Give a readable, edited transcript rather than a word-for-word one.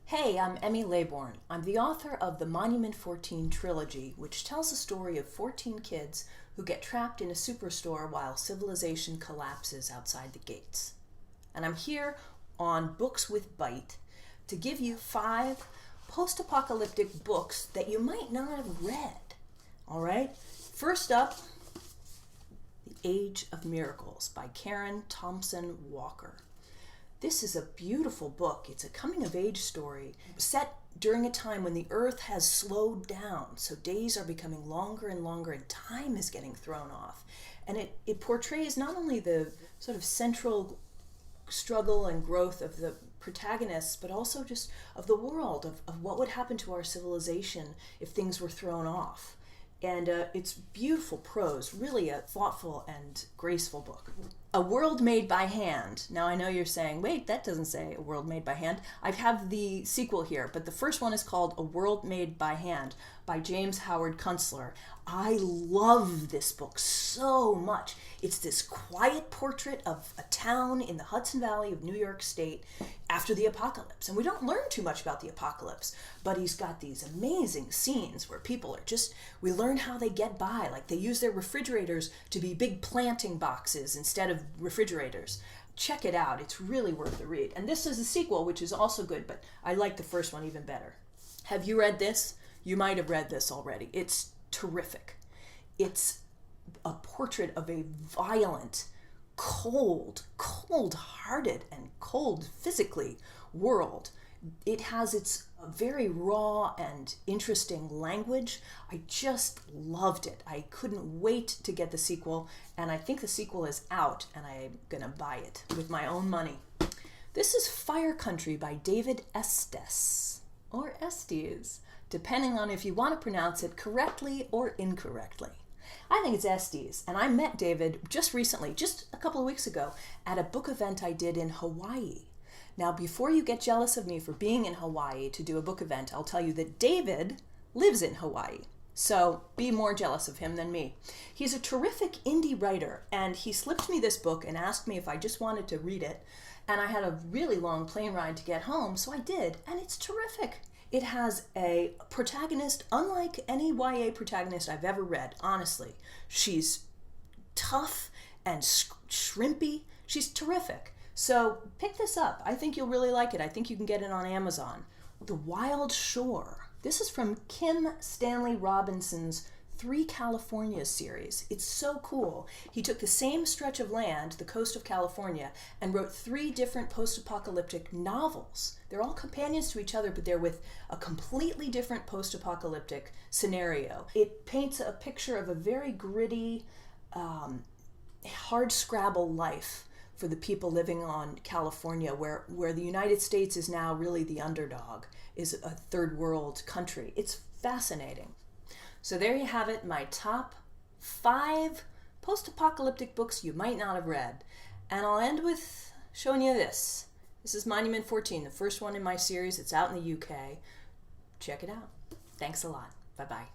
Hey, I'm Emmy Laybourne. I'm the author of the Monument 14 trilogy, which tells the story of 14 kids who get trapped in a superstore while civilization collapses outside the gates. And I'm here on Books with Bite to give you 5 post-apocalyptic books that you might not have read. All right? First up, The Age of Miracles by Karen Thompson Walker. This is a beautiful book. It's a coming-of-age story set during a time when the earth has slowed down, so days are becoming longer and longer and time is getting thrown off. And it portrays not only the sort of central struggle and growth of the protagonists, but also just of the world, of what would happen to our civilization if things were thrown off. And it's beautiful prose, really a thoughtful and graceful book. A World Made by Hand. Now I know you're saying, wait, that doesn't say A World Made by Hand. I have the sequel here, but the first one is called A World Made by Hand by James Howard Kunstler. I love this book so much. It's this quiet portrait of a town in the Hudson Valley of New York State after the apocalypse. And we don't learn too much about the apocalypse, but he's got these amazing scenes where people are we learn how they get by. Like they use their refrigerators to be big planting boxes instead of refrigerators. Check it out. It's really worth the read. And this is a sequel, which is also good, but I like the first one even better. Have you read this? You might have read this already. It's terrific. It's a portrait of a violent, cold-hearted, and cold physically world. It has its very raw and interesting language. I just loved it. I couldn't wait to get the sequel, and I think the sequel is out, and I'm gonna buy it with my own money. This is Fire Country by David Estes, or Estes, depending on if you want to pronounce it correctly or incorrectly. I think it's Estes, and I met David just recently, just a couple of weeks ago, at a book event I did in Hawaii. Now, before you get jealous of me for being in Hawaii to do a book event, I'll tell you that David lives in Hawaii. So be more jealous of him than me. He's a terrific indie writer, and he slipped me this book and asked me if I just wanted to read it. And I had a really long plane ride to get home, so I did, and it's terrific. It has a protagonist unlike any YA protagonist I've ever read, honestly. She's tough and shrimpy. She's terrific. So pick this up. I think you'll really like it. I think you can get it on Amazon. The Wild Shore. This is from Kim Stanley Robinson's 3 Californias series. It's so cool. He took the same stretch of land, the coast of California, and wrote 3 different post-apocalyptic novels. They're all companions to each other, but they're with a completely different post-apocalyptic scenario. It paints a picture of a very gritty, hard-scrabble life for the people living on California, where the United States is now really the underdog, is a third world country. It's fascinating. So there you have it, my top 5 post-apocalyptic books you might not have read. And I'll end with showing you this. This is Monument 14, the first one in my series. It's out in the UK. Check it out. Thanks a lot. Bye-bye.